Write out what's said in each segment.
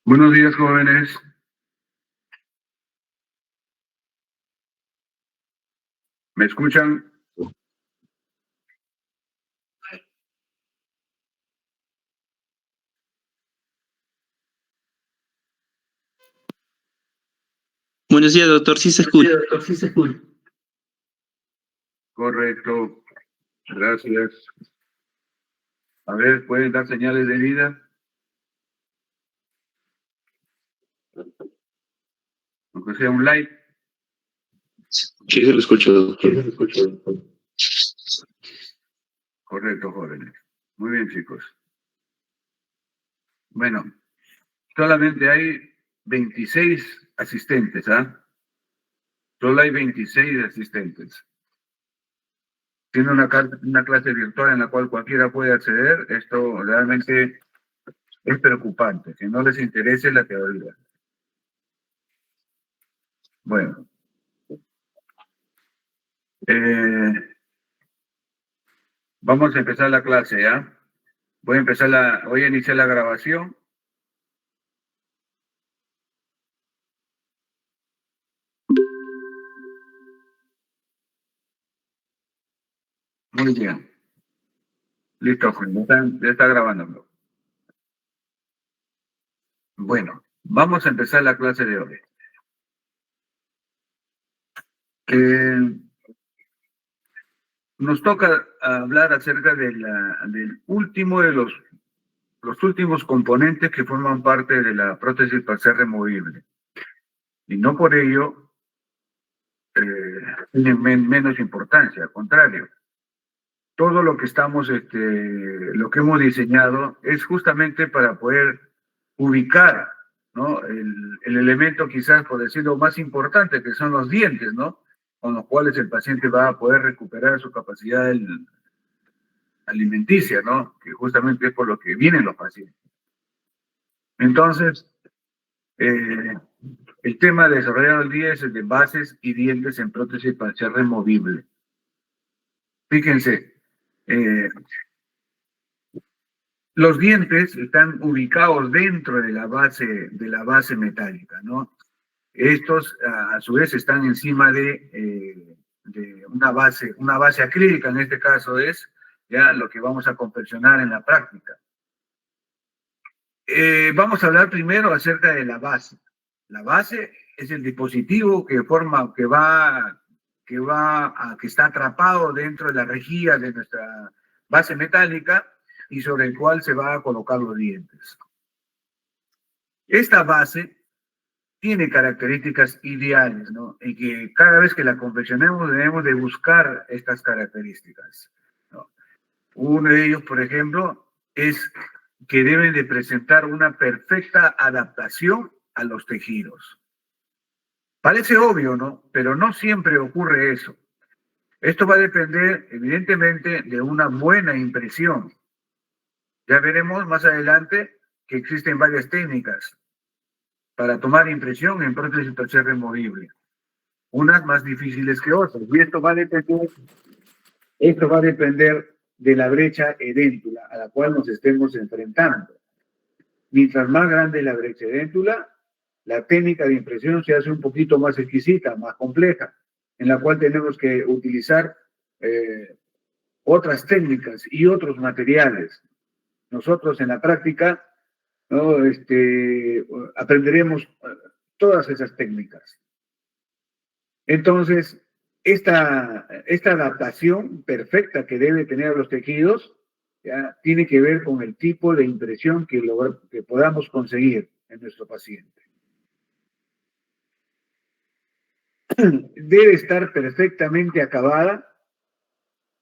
Buenos días, jóvenes. ¿Me escuchan? Buenos días, doctor. Sí se escucha. Correcto. Gracias. A ver, ¿pueden dar señales de vida? Aunque sea un like. Sí, se lo escucho, doctor. Correcto, jóvenes. Muy bien, chicos. Bueno, solamente hay 26 asistentes, ¿ah? Solo hay 26 asistentes. Tiene una clase virtual en la cual cualquiera puede acceder. Esto realmente es preocupante, que no les interese la teoría. Bueno. Vamos a empezar la clase, ¿ya? Voy a iniciar la grabación. Muy bien. Listo, Juan, ya está grabando. Bueno, vamos a empezar la clase de hoy. Nos toca hablar acerca del último de los últimos componentes que forman parte de la prótesis parcial removible. Y no por ello tienen menos importancia, al contrario. Todo lo que lo que hemos diseñado es justamente para poder ubicar, ¿no? El elemento quizás, por decirlo, más importante, que son los dientes, ¿no? Con los cuales el paciente va a poder recuperar su capacidad alimenticia, ¿no? Que justamente es por lo que vienen los pacientes. Entonces, el tema desarrollado el día es el de bases y dientes en prótesis parcial removible. Fíjense, los dientes están ubicados dentro de la base metálica, ¿no? Estos, a su vez, están encima de una base acrílica, en este caso es ya lo que vamos a confeccionar en la práctica. Vamos a hablar primero acerca de la base. La base es el dispositivo que está atrapado dentro de la rejilla de nuestra base metálica y sobre el cual se va a colocar los dientes. Esta base tiene características ideales, ¿no? Y que cada vez que la confeccionemos debemos de buscar estas características, ¿no? Uno de ellos, por ejemplo, es que deben de presentar una perfecta adaptación a los tejidos. Parece obvio, ¿no? Pero no siempre ocurre eso. Esto va a depender, evidentemente, de una buena impresión. Ya veremos más adelante que existen varias técnicas para tomar impresión en prótesis parcial removible, unas más difíciles que otras. Y esto va a depender de la brecha edéntula a la cual nos estemos enfrentando. Mientras más grande la brecha edéntula, la técnica de impresión se hace un poquito más exquisita, más compleja, en la cual tenemos que utilizar otras técnicas y otros materiales. Nosotros en la práctica, ¿no? Aprenderemos todas esas técnicas. Entonces, esta adaptación perfecta que debe tener los tejidos ya tiene que ver con el tipo de impresión que podamos conseguir en nuestro paciente. Debe estar perfectamente acabada,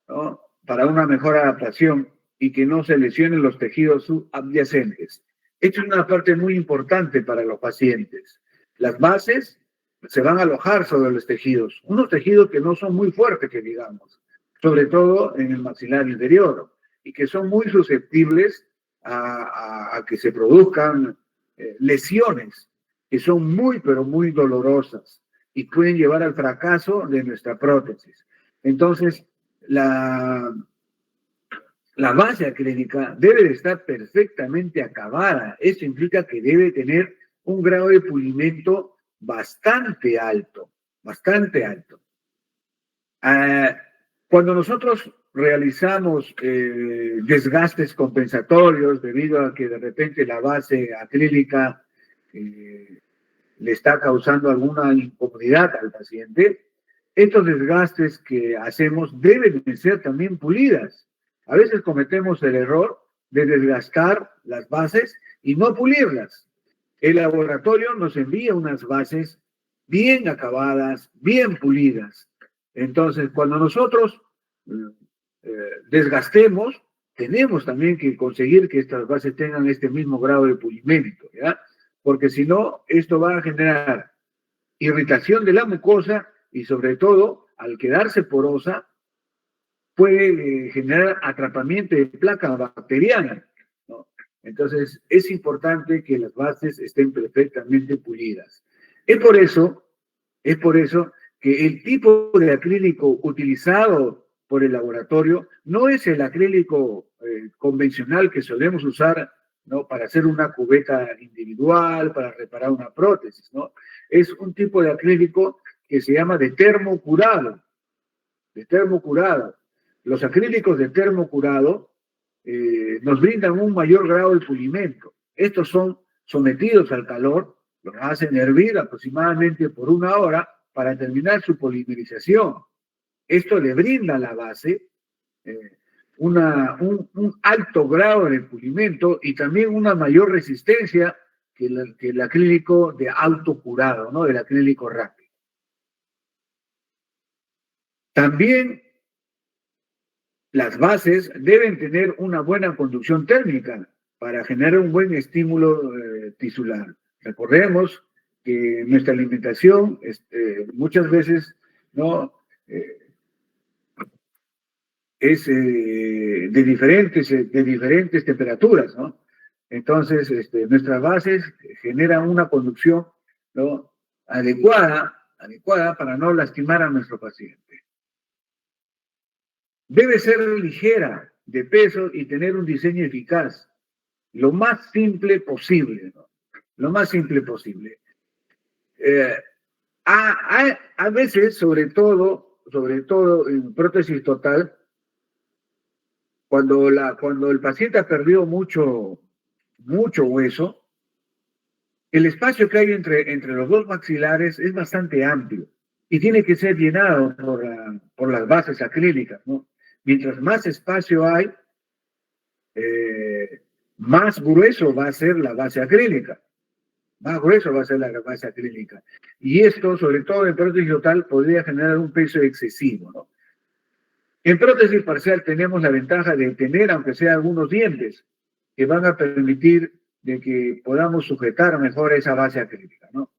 ¿no? Para una mejor adaptación y que no se lesionen los tejidos subadyacentes. Esto es una parte muy importante para los pacientes. Las bases se van a alojar sobre los tejidos, unos tejidos que no son muy fuertes, que digamos, sobre todo en el maxilar inferior, y que son muy susceptibles a que se produzcan lesiones que son muy, pero muy dolorosas y pueden llevar al fracaso de nuestra prótesis. Entonces, la base acrílica debe de estar perfectamente acabada. Esto implica que debe tener un grado de pulimento bastante alto, bastante alto. Cuando nosotros realizamos desgastes compensatorios debido a que de repente la base acrílica le está causando alguna incomodidad al paciente, estos desgastes que hacemos deben de ser también pulidas. A veces cometemos el error de desgastar las bases y no pulirlas. El laboratorio nos envía unas bases bien acabadas, bien pulidas. Entonces, cuando nosotros desgastemos, tenemos también que conseguir que estas bases tengan este mismo grado de pulimento, ¿ya? Porque si no, esto va a generar irritación de la mucosa y sobre todo, al quedarse porosa, puede generar atrapamiento de placa bacteriana, ¿no? Entonces, es importante que las bases estén perfectamente pulidas. Es por eso que el tipo de acrílico utilizado por el laboratorio no es el acrílico convencional que solemos usar, ¿no?, para hacer una cubeta individual, para reparar una prótesis, ¿no? Es un tipo de acrílico que se llama de termocurado, de termocurado. Los acrílicos de termocurado nos brindan un mayor grado de pulimento. Estos son sometidos al calor, los hacen hervir aproximadamente por 1 hora para terminar su polimerización. Esto le brinda a la base un alto grado de pulimento y también una mayor resistencia que el acrílico de alto curado, ¿no?, el acrílico rápido. También las bases deben tener una buena conducción térmica para generar un buen estímulo tisular. Recordemos que nuestra alimentación muchas veces no es de diferentes temperaturas, ¿no? Entonces, nuestras bases generan una conducción, ¿no?, adecuada para no lastimar a nuestro paciente. Debe ser ligera de peso y tener un diseño eficaz, lo más simple posible, ¿no? Lo más simple posible. A veces, sobre todo en prótesis total, cuando el paciente ha perdido mucho hueso, el espacio que hay entre los dos maxilares es bastante amplio y tiene que ser llenado por las bases acrílicas, ¿no? Mientras más espacio hay, más grueso va a ser la base acrílica. Más grueso va a ser la base acrílica. Y esto, sobre todo en prótesis total, podría generar un peso excesivo, ¿no? En prótesis parcial tenemos la ventaja de tener, aunque sea algunos dientes, que van a permitir de que podamos sujetar mejor esa base acrílica, ¿no?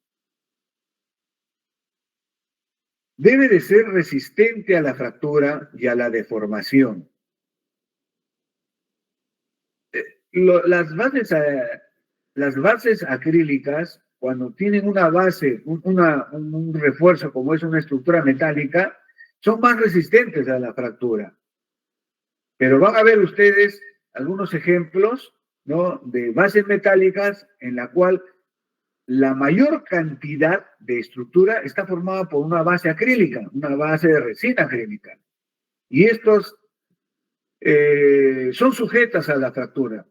Debe de ser resistente a la fractura y a la deformación. Las bases acrílicas, cuando tienen una base, un refuerzo como es una estructura metálica, son más resistentes a la fractura. Pero van a ver ustedes algunos ejemplos, ¿no?, de bases metálicas en la cual la mayor cantidad de estructura está formada por una base acrílica, una base de resina acrílica. Y estos son sujetas a la fractura.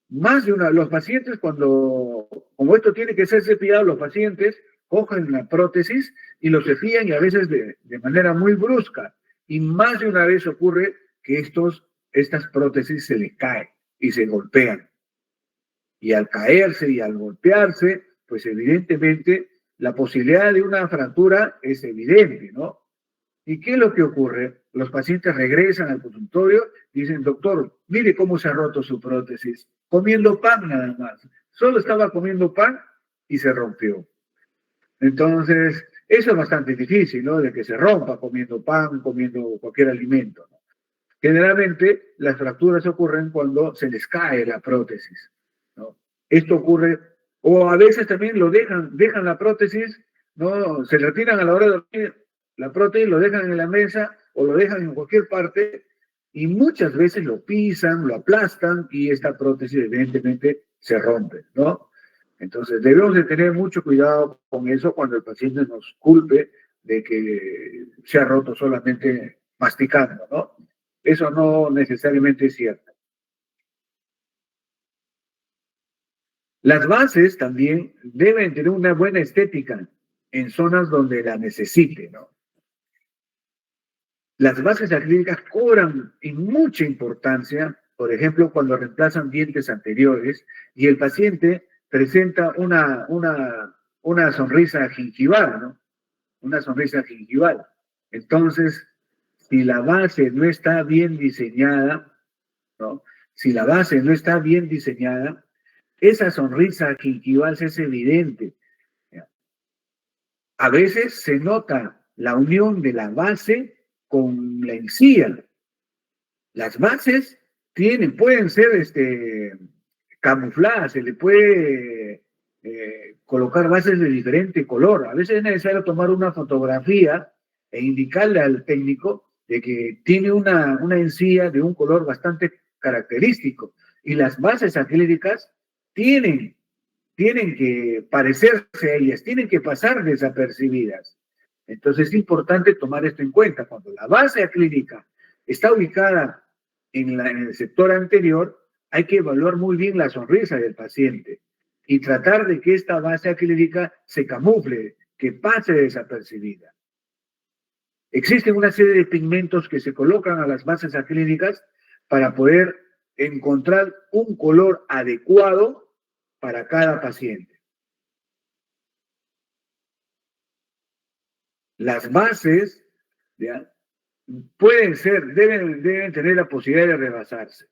Los pacientes, como esto tiene que ser cepillado, los pacientes cogen la prótesis y lo cepillan, y a veces de manera muy brusca. Y más de una vez ocurre que estas prótesis se les caen y se golpean. Y al caerse y al golpearse, pues evidentemente la posibilidad de una fractura es evidente, ¿no? ¿Y qué es lo que ocurre? Los pacientes regresan al consultorio y dicen: doctor, mire cómo se ha roto su prótesis, comiendo pan nada más. Solo estaba comiendo pan y se rompió. Entonces, eso es bastante difícil, ¿no?, de que se rompa comiendo pan, comiendo cualquier alimento, ¿no? Generalmente, las fracturas ocurren cuando se les cae la prótesis, ¿no? Esto ocurre, o a veces también dejan la prótesis, ¿no? Se retiran a la hora de dormir la prótesis, lo dejan en la mesa o lo dejan en cualquier parte, y muchas veces lo pisan, lo aplastan y esta prótesis evidentemente se rompe, ¿no? Entonces debemos de tener mucho cuidado con eso cuando el paciente nos culpe de que se ha roto solamente masticando, ¿no? Eso no necesariamente es cierto. Las bases también deben tener una buena estética en zonas donde la necesite, ¿no? Las bases acrílicas cobran en mucha importancia, por ejemplo, cuando reemplazan dientes anteriores y el paciente presenta una sonrisa gingival, ¿no? Una sonrisa gingival. Entonces, si la base no está bien diseñada, ¿no? Si la base no está bien diseñada, esa sonrisa gingival es evidente. A veces se nota la unión de la base con la encía. Las bases pueden ser camufladas, se le puede colocar bases de diferente color. A veces es necesario tomar una fotografía e indicarle al técnico de que tiene una encía de un color bastante característico. Y las bases acrílicas tienen que parecerse a ellas, tienen que pasar desapercibidas. Entonces es importante tomar esto en cuenta. Cuando la base acrílica está ubicada en el sector anterior, hay que evaluar muy bien la sonrisa del paciente y tratar de que esta base acrílica se camufle, que pase desapercibida. Existen una serie de pigmentos que se colocan a las bases acrílicas para poder encontrar un color adecuado para cada paciente. Las bases, ¿ya?, deben tener la posibilidad de rebasarse.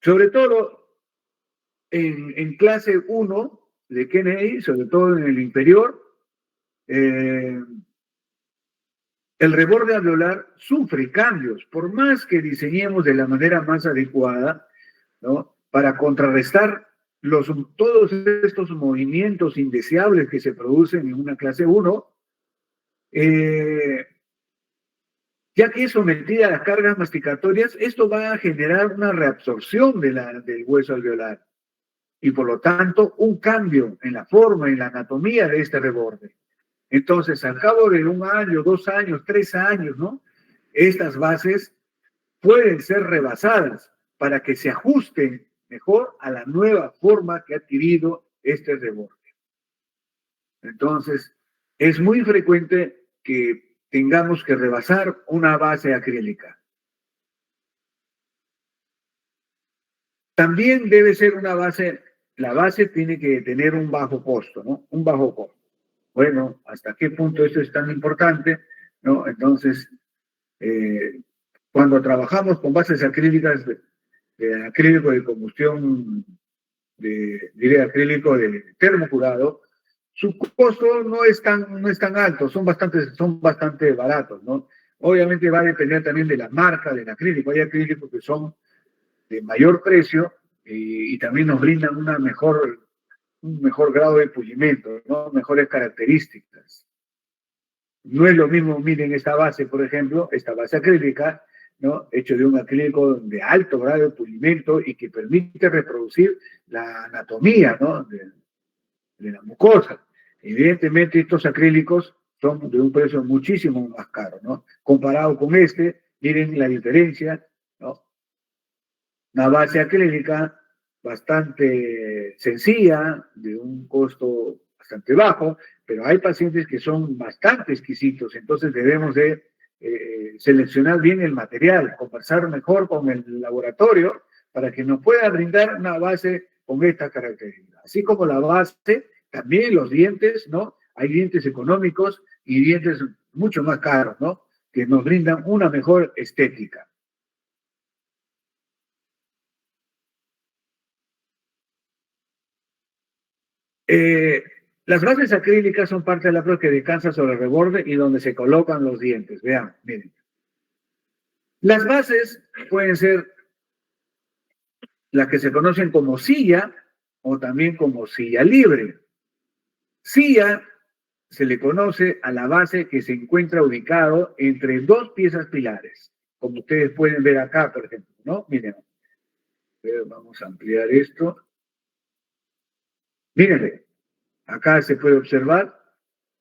Sobre todo en clase 1 de Kennedy, sobre todo en el inferior, el reborde alveolar sufre cambios, por más que diseñemos de la manera más adecuada, ¿no?, para contrarrestar todos estos movimientos indeseables que se producen en una clase 1, ya que es sometida a las cargas masticatorias, esto va a generar una reabsorción del hueso alveolar y por lo tanto un cambio en la forma, en la anatomía de este reborde. Entonces, al cabo de 1 año, 2 años, 3 años, ¿no?, estas bases pueden ser rebasadas para que se ajusten mejor a la nueva forma que ha adquirido este reborde. Entonces, es muy frecuente que tengamos que rebasar una base acrílica. También debe ser una base, la base tiene que tener un bajo costo, ¿no? Un bajo costo. Bueno, ¿hasta qué punto esto es tan importante? ¿No? Entonces, cuando trabajamos con bases acrílicas, de acrílico de combustión, acrílico de termocurado, su costo no es tan alto, son bastante baratos, ¿no? Obviamente va a depender también de la marca del acrílico. Hay acrílicos que son de mayor precio y también nos brindan un mejor grado de pulimento, ¿no?, mejores características. No es lo mismo, miren esta base, por ejemplo, esta base acrílica, ¿no?, hecho de un acrílico de alto grado de pulimento y que permite reproducir la anatomía, ¿no?, de la mucosa. Evidentemente, estos acrílicos son de un precio muchísimo más caro, ¿no? Comparado con miren la diferencia, ¿no? Una base acrílica bastante sencilla, de un costo bastante bajo, pero hay pacientes que son bastante exquisitos, entonces debemos de seleccionar bien el material, conversar mejor con el laboratorio para que nos pueda brindar una base con esta característica. Así como la base, también los dientes, ¿no? Hay dientes económicos y dientes mucho más caros, ¿no?, que nos brindan una mejor estética. Las bases acrílicas son parte de la prueba que descansa sobre el reborde y donde se colocan los dientes. Vean, miren. Las bases pueden ser las que se conocen como silla o también como silla libre. Silla se le conoce a la base que se encuentra ubicado entre 2 piezas pilares. como ustedes pueden ver acá, por ejemplo, ¿no? Miren, vamos a ampliar esto. Mírenle, acá se puede observar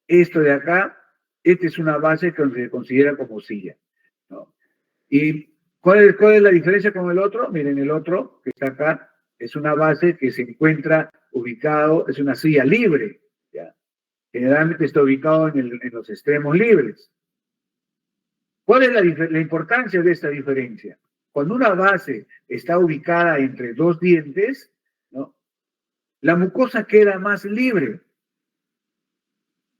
esto de acá. Esta es una base que se considera como silla, ¿no? ¿Y cuál es la diferencia con el otro? Miren, el otro que está acá es una base que se encuentra ubicado, es una silla libre, ¿ya? Generalmente está ubicado en los extremos libres. ¿Cuál es la importancia de esta diferencia? Cuando una base está ubicada entre dos dientes, ¿no?, la mucosa queda más libre.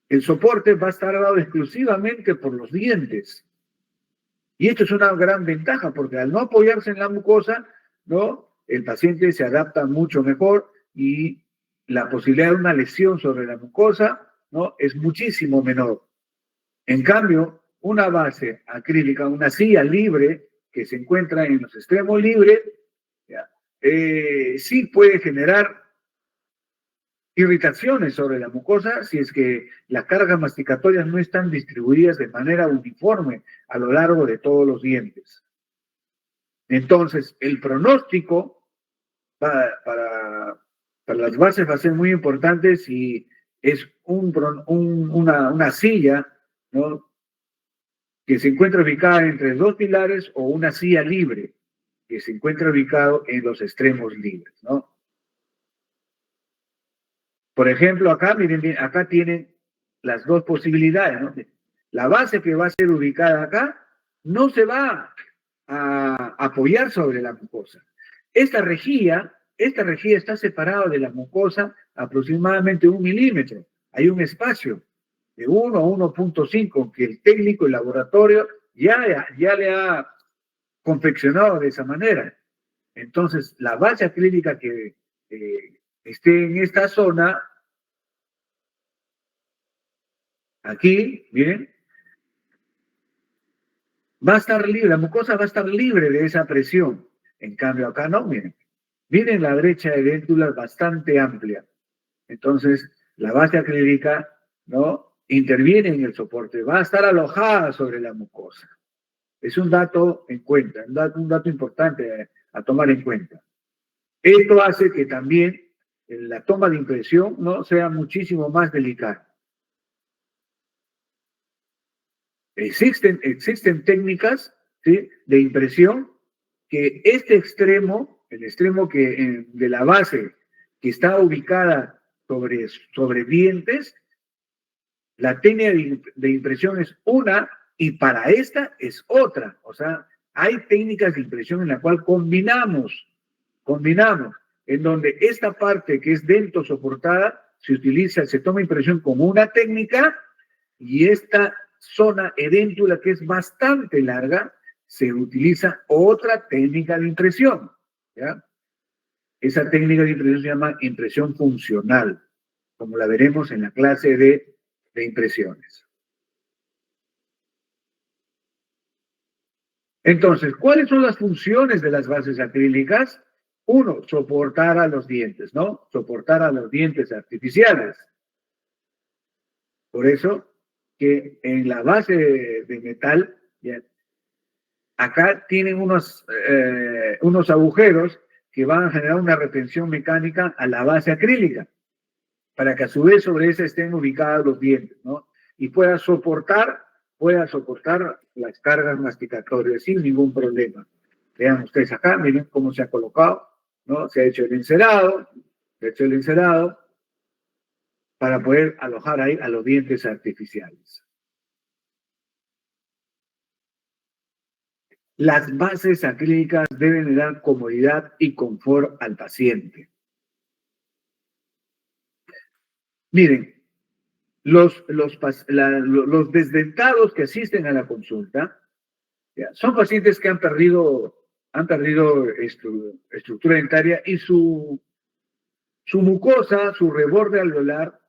El soporte va a estar dado exclusivamente por los dientes. Y esto es una gran ventaja, porque al no apoyarse en la mucosa, ¿no?, el paciente se adapta mucho mejor y la posibilidad de una lesión sobre la mucosa, ¿no?, es muchísimo menor. En cambio, una base acrílica, una silla libre que se encuentra en los extremos libres, sí puede generar irritaciones sobre la mucosa si es que las cargas masticatorias no están distribuidas de manera uniforme a lo largo de todos los dientes. Entonces, el pronóstico para las bases va a ser muy importante si es una silla, ¿no?, que se encuentra ubicada entre dos pilares, o una silla libre que se encuentra ubicado en los extremos libres, ¿no? Por ejemplo, acá, miren bien, acá tienen las dos posibilidades, ¿no? La base que va a ser ubicada acá no se va a apoyar sobre la mucosa. Esta rejilla está separada de la mucosa aproximadamente 1 milímetro. Hay un espacio de 1 a 1.5 que el técnico, el laboratorio, ya le ha confeccionado de esa manera. Entonces, la base acrílica que esté en esta zona, aquí, miren, va a estar libre, la mucosa va a estar libre de esa presión. En cambio, acá no, miren. Miren la brecha de dentula bastante amplia. Entonces, la base acrílica, ¿no?, interviene en el soporte, va a estar alojada sobre la mucosa. Es un dato en cuenta, un dato importante a tomar en cuenta. Esto hace que también la toma de impresión, ¿no?, sea muchísimo más delicada. Existen técnicas, ¿sí?, de impresión que este extremo, el extremo de la base que está ubicada sobre dientes, la técnica de impresión es una y para esta es otra. O sea, hay técnicas de impresión en la cual combinamos, en donde esta parte que es dento soportada se toma impresión como una técnica, y esta zona edéntula, que es bastante larga, se utiliza otra técnica de impresión, ¿ya? Esa técnica de impresión se llama impresión funcional, como la veremos en la clase de impresiones. Entonces, ¿cuáles son las funciones de las bases acrílicas? Uno, soportar a los dientes, ¿no? Soportar a los dientes artificiales. Por eso que en la base de metal, ¿ya?, acá tienen unos agujeros que van a generar una retención mecánica a la base acrílica, para que a su vez sobre esa estén ubicados los dientes, ¿no?, y pueda soportar las cargas masticatorias sin ningún problema. Vean ustedes acá, miren cómo se ha colocado, ¿no? Se ha hecho el encerado, para poder alojar ahí a los dientes artificiales. Las bases acrílicas deben dar comodidad y confort al paciente. Miren, los desdentados que asisten a la consulta, ¿ya?, son pacientes que han perdido estructura dentaria, y su mucosa, su reborde alveolar,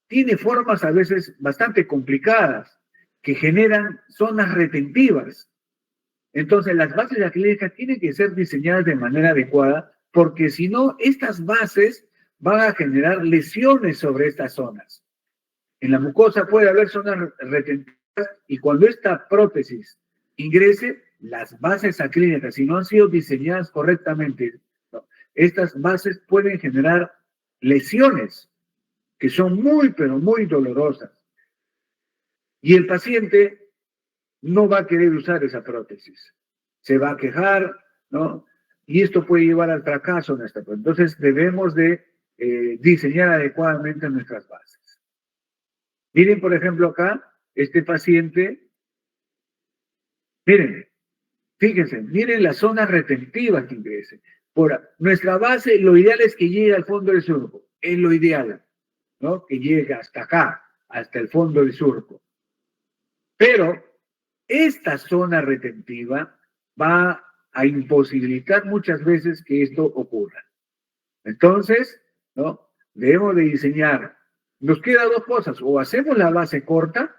tiene formas a veces bastante complicadas que generan zonas retentivas. Entonces, las bases acrílicas tienen que ser diseñadas de manera adecuada, porque si no, estas bases van a generar lesiones sobre estas zonas. En la mucosa puede haber zonas retentivas, y cuando esta prótesis ingrese, las bases acrílicas, si no han sido diseñadas correctamente, ¿no? Estas bases pueden generar lesiones que son muy, pero muy dolorosas. Y el paciente no va a querer usar esa prótesis. Se va a quejar, ¿no? Y esto puede llevar al fracaso en esta prótesis. Entonces, debemos de diseñar adecuadamente nuestras bases. Miren, por ejemplo, acá, este paciente, miren, fíjense, miren las zonas retentivas que ingresen. Por nuestra base, lo ideal es que llegue al fondo del surco, es lo ideal, ¿no? Que llegue hasta acá, hasta el fondo del surco. Pero esta zona retentiva va a imposibilitar muchas veces que esto ocurra. Entonces, ¿no? Debemos de diseñar. Nos quedan dos cosas, o hacemos la base corta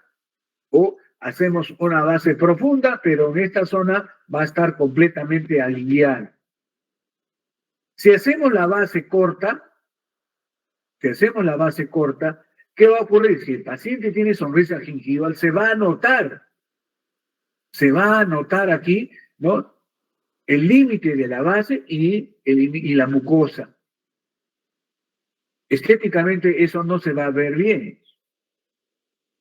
o hacemos una base profunda, pero en esta zona va a estar completamente alineada. Si hacemos la base corta, ¿qué va a ocurrir? Si el paciente tiene sonrisa gingival, se va a notar aquí, ¿no? El límite de la base y la mucosa. Estéticamente eso no se va a ver bien.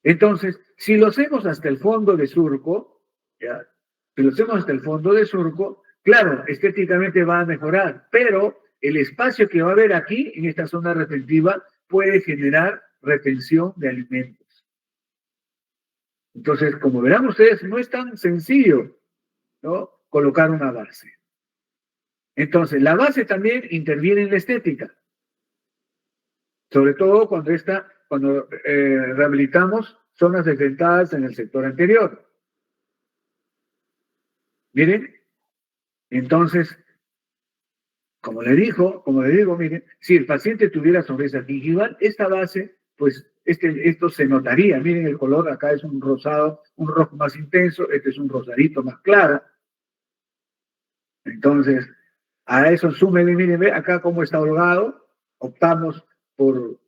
Entonces, si lo hacemos hasta el fondo de surco, ¿ya? Si lo hacemos hasta el fondo de surco, claro, estéticamente va a mejorar, pero el espacio que va a haber aquí, en esta zona retentiva, puede generar retención de alimentos. Entonces, como verán ustedes, no es tan sencillo, ¿no? Colocar una base. Entonces, la base también interviene en la estética. Sobre todo cuando rehabilitamos zonas desdentadas en el sector anterior. Miren, entonces, como le digo, miren, si el paciente tuviera sonrisa gingival, esta base, pues esto se notaría. Miren el color, acá es un rosado, un rojo más intenso, este es un rosadito más claro. Entonces, a eso súmenle, miren, ve acá cómo está holgado, optamos por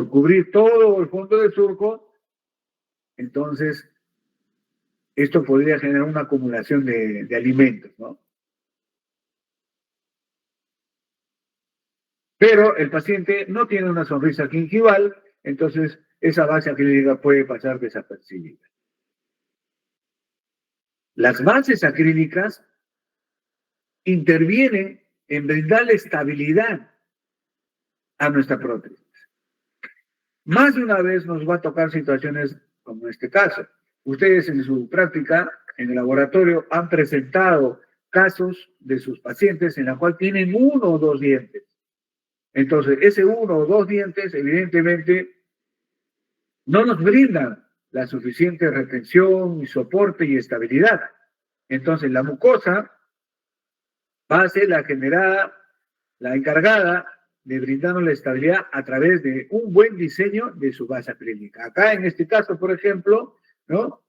cubrir todo el fondo del surco. Entonces, esto podría generar una acumulación de alimentos, ¿no? Pero el paciente no tiene una sonrisa gingival, entonces esa base acrílica puede pasar desapercibida. Las bases acrílicas intervienen en brindarle estabilidad a nuestra prótesis. Más de una vez nos va a tocar situaciones como este caso. Ustedes en su práctica en el laboratorio han presentado casos de sus pacientes en la cual tienen 1 o 2 dientes. Entonces, ese 1 o 2 dientes, evidentemente, no nos brindan la suficiente retención y soporte y estabilidad. Entonces, la mucosa va a ser la encargada de brindarnos la estabilidad a través de un buen diseño de su base acrílica. Acá, en este caso, por ejemplo, ¿no?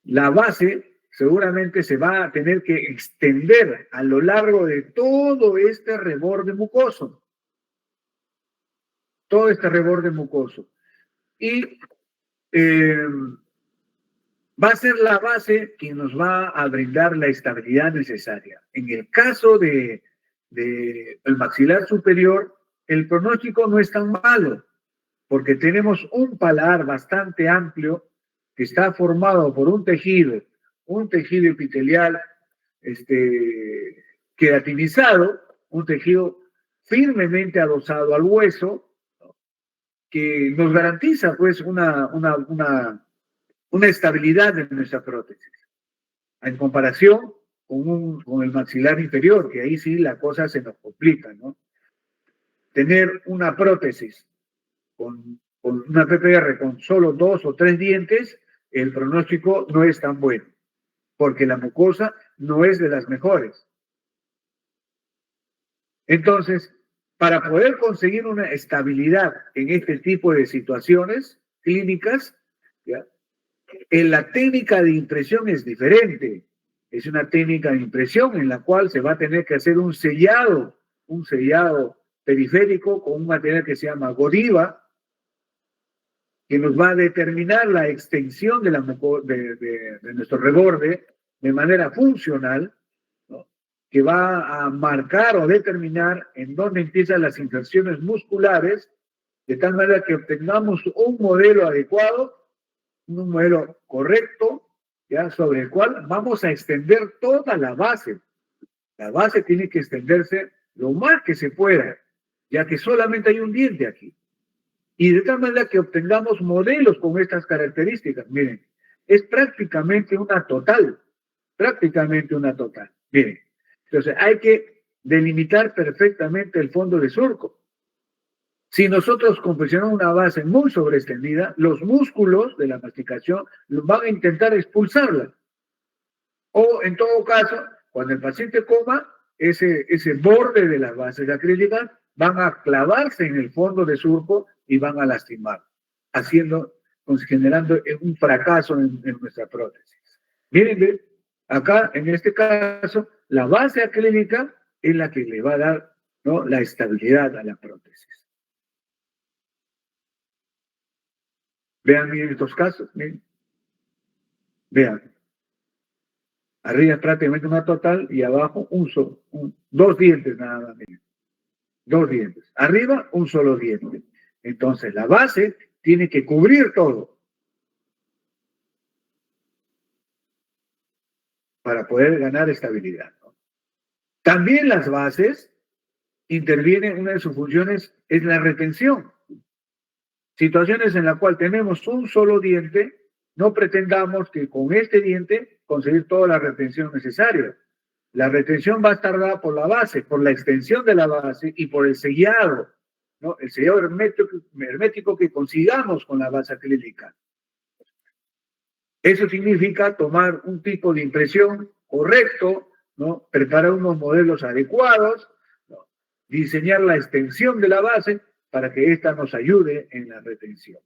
La base seguramente se va a tener que extender a lo largo de todo este reborde mucoso. Todo este reborde mucoso. Y va a ser la base que nos va a brindar la estabilidad necesaria. En el caso del maxilar superior, el pronóstico no es tan malo, porque tenemos un paladar bastante amplio que está formado por un tejido epitelial queratinizado, un tejido firmemente adosado al hueso, que nos garantiza pues una estabilidad de nuestra prótesis, en comparación con el maxilar inferior, que ahí sí la cosa se nos complica, ¿no? Tener una prótesis con una PPR con solo 2 o 3 dientes, el pronóstico no es tan bueno, porque la mucosa no es de las mejores. Entonces, para poder conseguir una estabilidad en este tipo de situaciones clínicas, ¿ya? La técnica de impresión es diferente. Es una técnica de impresión en la cual se va a tener que hacer un sellado periférico con un material que se llama Godiva, que nos va a determinar la extensión de nuestro reborde de manera funcional, ¿no? Que va a marcar o determinar en dónde empiezan las inserciones musculares, de tal manera que obtengamos un modelo adecuado, un modelo correcto, ya sobre el cual vamos a extender toda la base. La base tiene que extenderse lo más que se pueda, ya que solamente hay un diente aquí. Y de tal manera que obtengamos modelos con estas características. Miren, es prácticamente una total. Miren, entonces hay que delimitar perfectamente el fondo de surco. Si nosotros confeccionamos una base muy sobreextendida, los músculos de la masticación van a intentar expulsarla. O en todo caso, cuando el paciente coma, ese borde de las bases acrílicas van a clavarse en el fondo de surco y van a lastimar, generando un fracaso en nuestra prótesis. Miren, acá en este caso, la base acrílica es la que le va a dar, ¿no?, la estabilidad a la prótesis. Vean bien estos casos, miren. Vean. Arriba es prácticamente una total y abajo dos dientes nada más, miren. Dos dientes. Arriba, un solo diente. Entonces, la base tiene que cubrir todo para poder ganar estabilidad, ¿no? También las bases intervienen, una de sus funciones es la retención. Situaciones en las cuales tenemos un solo diente, no pretendamos que con este diente conseguir toda la retención necesaria. La retención va a estar dada por la base, por la extensión de la base y por el sellado, ¿no? El sellado hermético que consigamos con la base acrílica. Eso significa tomar un tipo de impresión correcto, ¿no? Preparar unos modelos adecuados, ¿no? Diseñar la extensión de la base para que ésta nos ayude en la retención.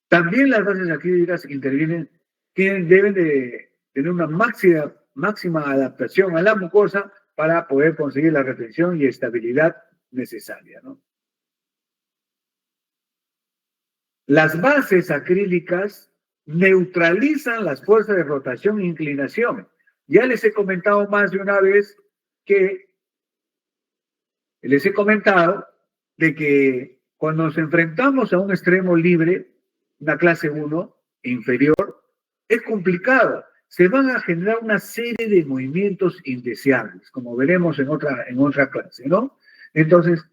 También las bases acrílicas intervienen, deben de tener una máxima adaptación a la mucosa para poder conseguir la retención y estabilidad necesaria, ¿no? Las bases acrílicas neutralizan las fuerzas de rotación e inclinación. Ya les he comentado más de una vez de que cuando nos enfrentamos a un extremo libre, una clase 1 inferior, es complicado. Se van a generar una serie de movimientos indeseables, como veremos en otra clase, ¿no? Entonces,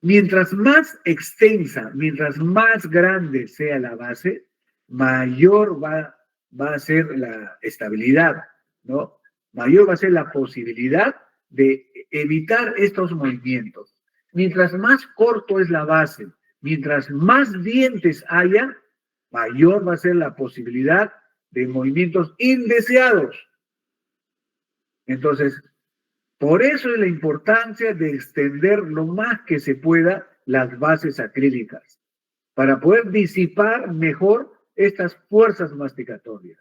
mientras más extensa, mientras más grande sea la base, mayor va a ser la estabilidad, ¿no? Mayor va a ser la posibilidad de evitar estos movimientos. Mientras más corto es la base, mientras más dientes haya, mayor va a ser la posibilidad de movimientos indeseados. Entonces, por eso es la importancia de extender lo más que se pueda las bases acrílicas, para poder disipar mejor estas fuerzas masticatorias.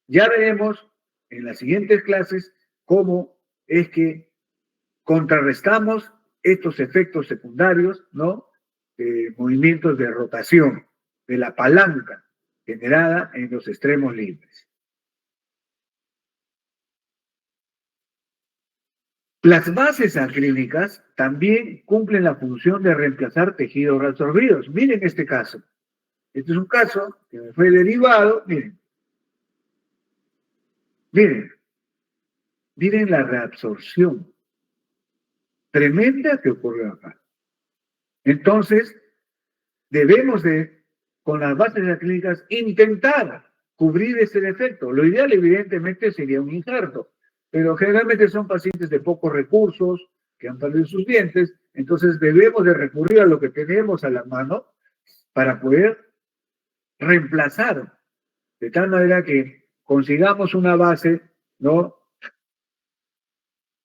Ya veremos en las siguientes clases cómo es que contrarrestamos estos efectos secundarios, ¿no?, de movimientos de rotación, de la palanca generada en los extremos libres. Las bases acrílicas también cumplen la función de reemplazar tejidos reabsorbidos. Miren este caso. Este es un caso que me fue derivado. Miren la reabsorción tremenda que ocurrió acá. Entonces, debemos con las bases acrílicas, intentar cubrir ese defecto. Lo ideal, evidentemente, sería un injerto, pero generalmente son pacientes de pocos recursos, que han perdido sus dientes, entonces debemos de recurrir a lo que tenemos a la mano para poder reemplazar, de tal manera que consigamos una base, ¿no?,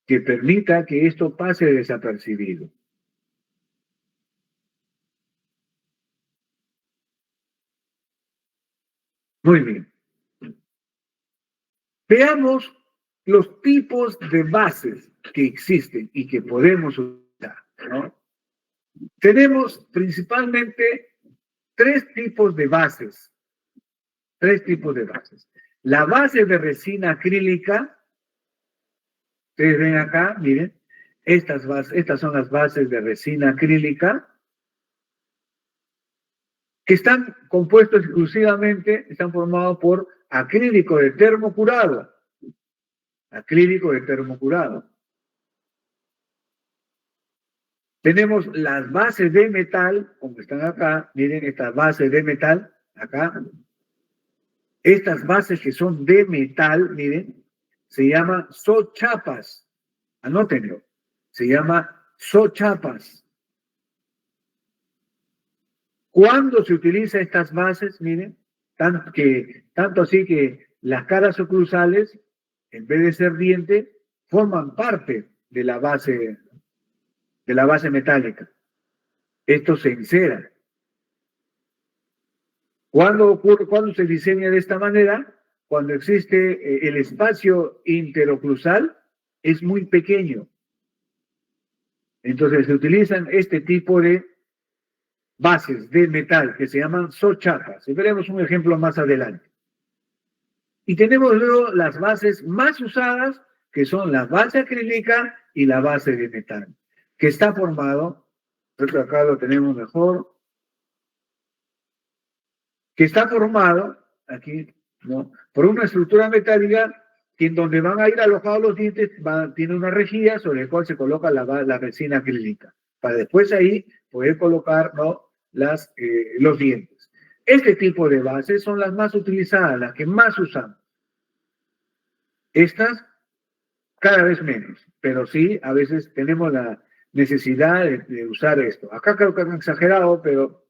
que permita que esto pase desapercibido. Muy bien. Veamos los tipos de bases que existen y que podemos usar, ¿no? Tenemos principalmente tres tipos de bases. La base de resina acrílica, ustedes ven acá, miren, estas son las bases de resina acrílica, que están compuestos exclusivamente, están formados por acrílico de termocurado. Tenemos las bases de metal, como están acá, miren estas bases de metal, acá. Estas bases que son de metal, miren, se llaman sochapas. Anótenlo. Se llama sochapas. ¿Cuándo se utilizan estas bases? Miren, tanto así que las caras oclusales, en vez de ser diente, forman parte de la base metálica. Esto se encera. ¿Cuándo se diseña de esta manera? Cuando existe el espacio interoclusal, es muy pequeño. Entonces se utilizan este tipo de bases de metal que se llaman sochapas. Y veremos un ejemplo más adelante. Y tenemos luego las bases más usadas, que son la base acrílica y la base de metal, que está formado, acá lo tenemos mejor, que está formado aquí, ¿no?, por una estructura metálica que en donde van a ir alojados los dientes tiene una rejilla sobre la cual se coloca la resina acrílica, para después ahí poder colocar, ¿no?, los dientes. Este tipo de bases son las más utilizadas, las que más usamos. Estas cada vez menos, pero sí, a veces tenemos la necesidad de usar esto. Acá creo que han exagerado, pero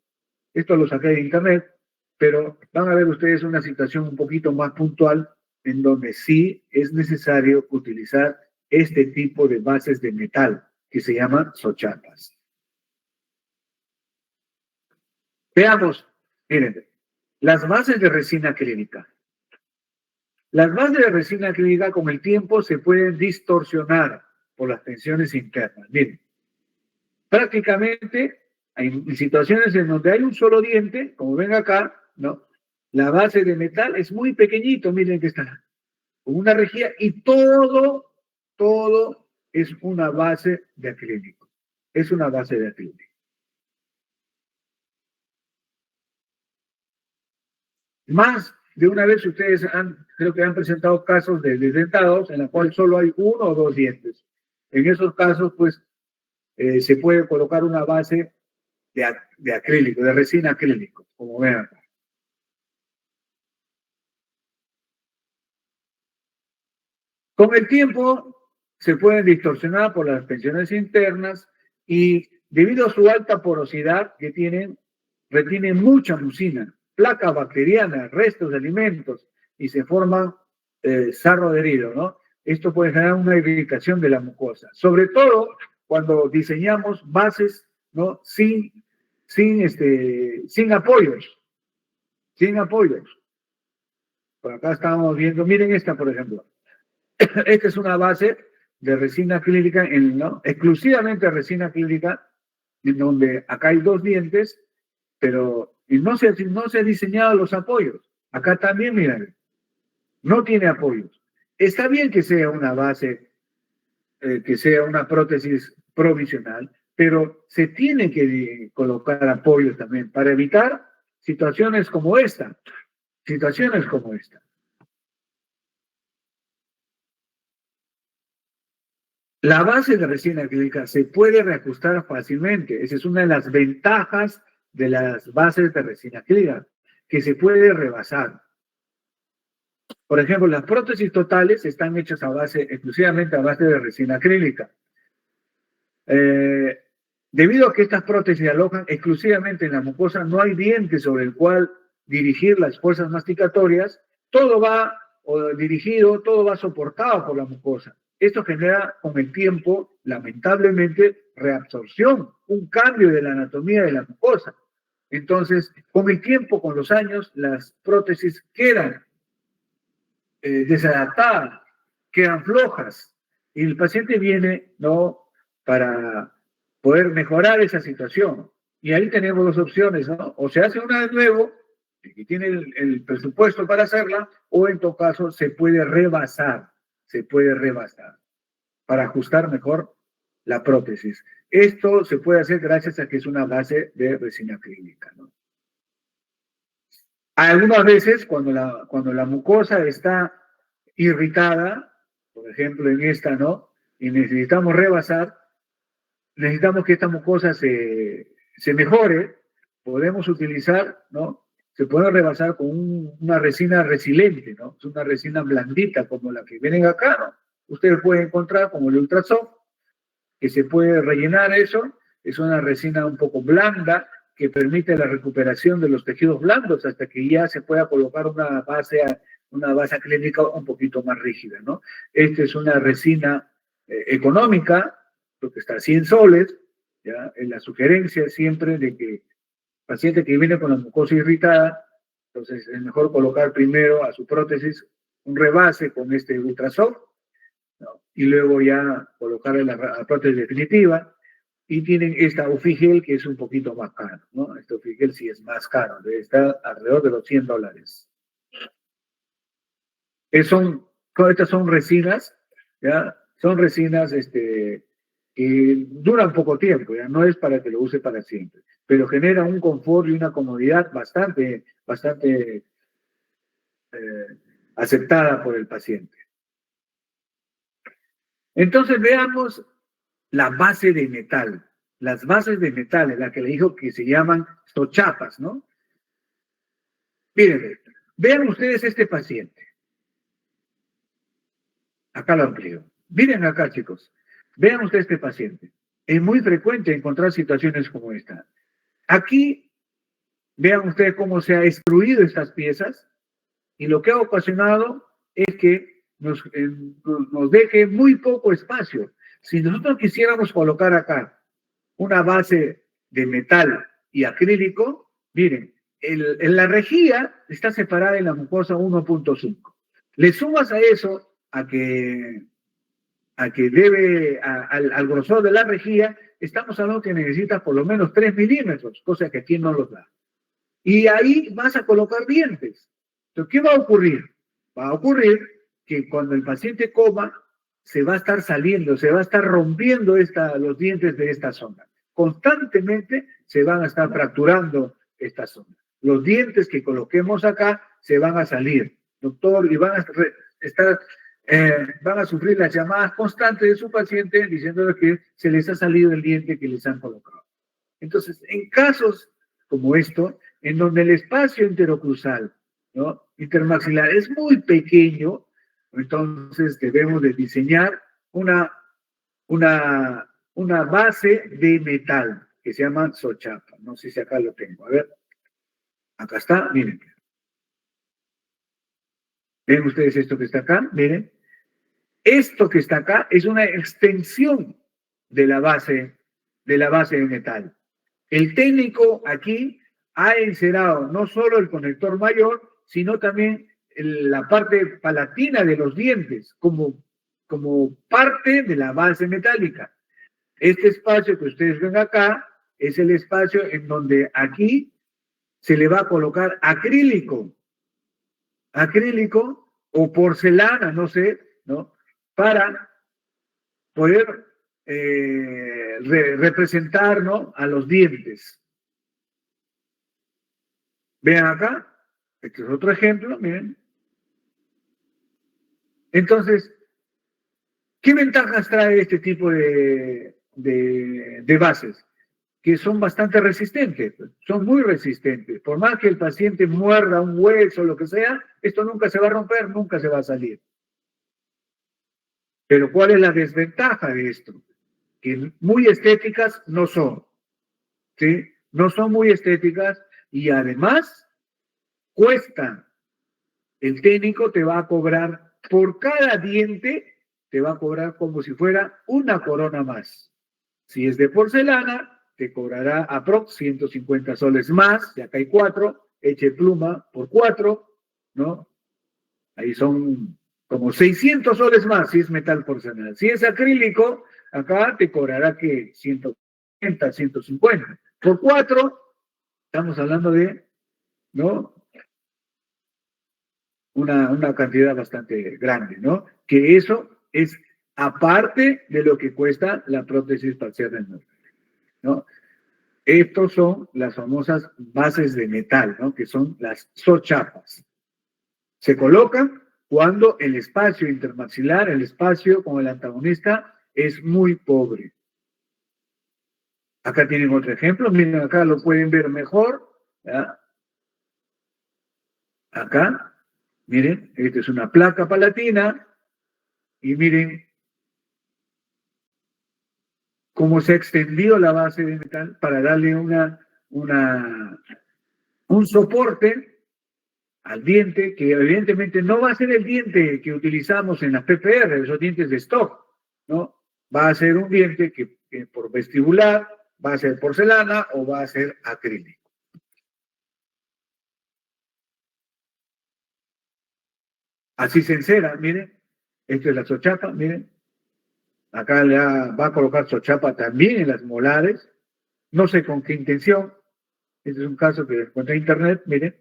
esto lo saqué de internet, pero van a ver ustedes una situación un poquito más puntual en donde sí es necesario utilizar este tipo de bases de metal que se llaman sochapas. Veamos, miren, las bases de resina acrílica. Las bases de resina acrílica con el tiempo se pueden distorsionar por las tensiones internas. Miren, prácticamente hay situaciones en donde hay un solo diente, como ven acá, ¿no? La base de metal es muy pequeñito, miren que está con una rejilla y todo es una base de acrílico. Es una base de acrílico. Más de una vez ustedes creo que han presentado casos de desdentados en la cual solo hay uno o dos dientes. En esos casos, pues, se puede colocar una base de acrílico, de resina acrílico, como ven acá. Con el tiempo se pueden distorsionar por las tensiones internas y debido a su alta porosidad que retienen mucha mucina, placa bacteriana, restos de alimentos y se forma sarro adherido, ¿no? Esto puede generar una irritación de la mucosa, sobre todo cuando diseñamos bases, ¿no?, sin apoyos. Por acá estábamos viendo, miren esta, por ejemplo. Esta es una base de resina acrílica, ¿no?, exclusivamente resina acrílica, en donde acá hay dos dientes, pero no se han diseñado los apoyos. Acá también, miren, no tiene apoyos. Está bien que sea una base, que sea una prótesis provisional, pero se tiene que colocar apoyos también para evitar situaciones como esta. La base de resina acrílica se puede reajustar fácilmente. Esa es una de las ventajas de las bases de resina acrílica, que se puede rebasar. Por ejemplo, las prótesis totales están hechas exclusivamente a base de resina acrílica. Debido a que estas prótesis alojan exclusivamente en la mucosa, no hay diente sobre el cual dirigir las fuerzas masticatorias, todo va dirigido, todo va soportado por la mucosa. Esto genera con el tiempo, lamentablemente, reabsorción, un cambio de la anatomía de la mucosa. Entonces, con el tiempo, con los años, las prótesis quedan desadaptadas, quedan flojas. Y el paciente viene, ¿no?, para poder mejorar esa situación. Y ahí tenemos dos opciones, ¿no? O se hace una de nuevo, que tiene el presupuesto para hacerla, o en todo caso se puede rebasar para ajustar mejor la prótesis. Esto se puede hacer gracias a que es una base de resina acrílica, ¿no? Algunas veces, cuando la mucosa está irritada, por ejemplo en esta, ¿no? Y necesitamos rebasar, necesitamos que esta mucosa se mejore, podemos utilizar, ¿no? Se puede rebasar con una resina resiliente, ¿no? Es una resina blandita como la que vienen acá, ¿no? Ustedes pueden encontrar como el Ultrasoft, que se puede rellenar eso, es una resina un poco blanda que permite la recuperación de los tejidos blandos hasta que ya se pueda colocar una base acrílica un poquito más rígida, ¿no? Esta es una resina económica, porque está a 100 soles, ¿ya? En la sugerencia siempre de que paciente que viene con la mucosa irritada, entonces es mejor colocar primero a su prótesis un rebase con este Ultrasoft, ¿no? Y luego ya colocarle la prótesis definitiva. Y tienen esta Ufigel que es un poquito más caro, ¿no? Esta Ufigel sí es más caro, debe estar alrededor de los $100. Estas son resinas, ¿ya? Son resinas que duran poco tiempo, ya no es para que lo use para siempre, pero genera un confort y una comodidad bastante aceptada por el paciente. Entonces veamos la base de metal, las bases de metal, en la que le dijo que se llaman sochapas, ¿no? Miren, vean ustedes este paciente. Acá lo amplío. Miren acá, chicos. Vean ustedes este paciente. Es muy frecuente encontrar situaciones como esta. Aquí, vean ustedes cómo se ha extruido estas piezas y lo que ha ocasionado es que nos deje muy poco espacio. Si nosotros quisiéramos colocar acá una base de metal y acrílico, miren, la rejilla está separada en la mucosa 1.5. Le sumas a eso a que al grosor de la rejilla, estamos hablando que necesita por lo menos 3 milímetros, cosa que aquí no los da. Y ahí vas a colocar dientes. Entonces, ¿qué va a ocurrir? Va a ocurrir que cuando el paciente coma, se va a estar saliendo, se va a estar rompiendo los dientes de esta zona. Constantemente se van a estar fracturando esta zona. Los dientes que coloquemos acá se van a salir, doctor, y van a sufrir las llamadas constantes de su paciente diciéndole que se les ha salido el diente que les han colocado. Entonces, en casos como esto, en donde el espacio interoclusal, ¿no?, intermaxilar es muy pequeño, entonces debemos de diseñar una base de metal que se llama sochapa. No sé si acá lo tengo. A ver, acá está, miren. ¿Ven ustedes esto que está acá? Miren. Esto que está acá es una extensión de la base de metal. El técnico aquí ha encerado no solo el conector mayor, sino también la parte palatina de los dientes, como parte de la base metálica. Este espacio que ustedes ven acá es el espacio en donde aquí se le va a colocar acrílico o porcelana, no sé, ¿no?, para poder representar, ¿no?, a los dientes. Vean acá, este es otro ejemplo, miren. Entonces, ¿qué ventajas trae este tipo de bases? Que son bastante resistentes, son muy resistentes. Por más que el paciente muerda un hueso o lo que sea, esto nunca se va a romper, nunca se va a salir. Pero ¿cuál es la desventaja de esto? Que muy estéticas no son, ¿sí? No son muy estéticas y además cuestan. El técnico te va a cobrar por cada diente, te va a cobrar como si fuera una corona más. Si es de porcelana, te cobrará aprox 150 soles más, y acá hay 4, eche pluma por 4, ¿no? Ahí son como 600 soles más si es metal porcelana. Si es acrílico, acá te cobrará que 100 150. Por 4, estamos hablando de, ¿no? Una cantidad bastante grande, ¿no? Que eso es aparte de lo que cuesta la prótesis parcial del nervio, ¿no? Estos son las famosas bases de metal, ¿no? Que son las sochapas. Se colocan cuando el espacio intermaxilar, el espacio con el antagonista, es muy pobre. Acá tienen otro ejemplo, miren, acá lo pueden ver mejor, ¿ya? Acá, miren, esta es una placa palatina, y miren cómo se ha extendido la base de metal para darle un soporte al diente, que evidentemente no va a ser el diente que utilizamos en las PPR, esos dientes de stock, ¿no? Va a ser un diente que por vestibular va a ser porcelana o va a ser acrílico. Así se encera, miren, esto es la sochapa, miren, acá va a colocar sochapa también en las molares, no sé con qué intención, este es un caso que encontré en internet, miren,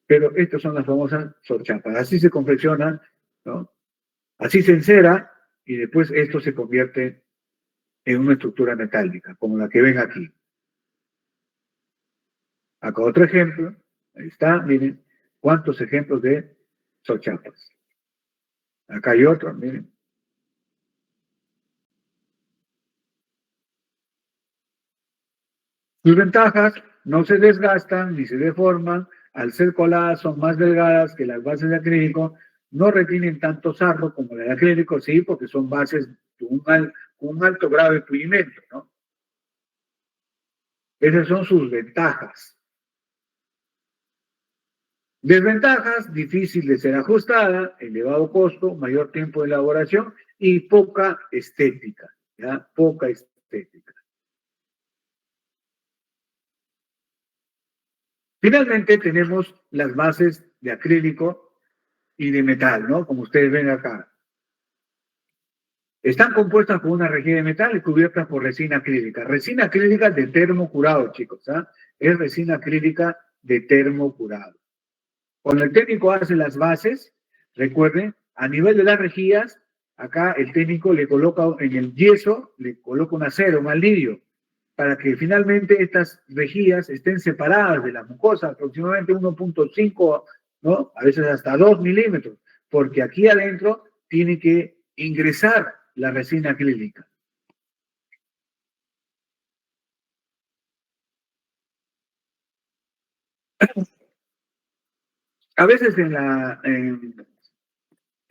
pero estas son las famosas sochapas, así se confeccionan, ¿no? Así se encera y después esto se convierte en una estructura metálica, como la que ven aquí. Acá otro ejemplo, ahí está, miren, cuántos ejemplos de sochapas. Acá hay otro, miren. Sus ventajas, no se desgastan ni se deforman, al ser coladas son más delgadas que las bases de acrílico, no retienen tanto sarro como las de acrílico, sí, porque son bases con un alto grado de pulimento, ¿no? Esas son sus ventajas. Desventajas, difícil de ser ajustada, elevado costo, mayor tiempo de elaboración y poca estética, ¿ya? Poca estética. Finalmente tenemos las bases de acrílico y de metal, ¿no? Como ustedes ven acá. Están compuestas por una rejilla de metal y cubiertas por resina acrílica. Resina acrílica de termocurado, chicos, ¿ah? Es resina acrílica de termocurado. Cuando el técnico hace las bases, recuerden, a nivel de las rejillas, acá el técnico le coloca en el yeso, le coloca un acero, un alivio, para que finalmente estas rejillas estén separadas de la mucosa, aproximadamente 1.5, ¿no? A veces hasta 2 milímetros, porque aquí adentro tiene que ingresar la resina acrílica. A veces en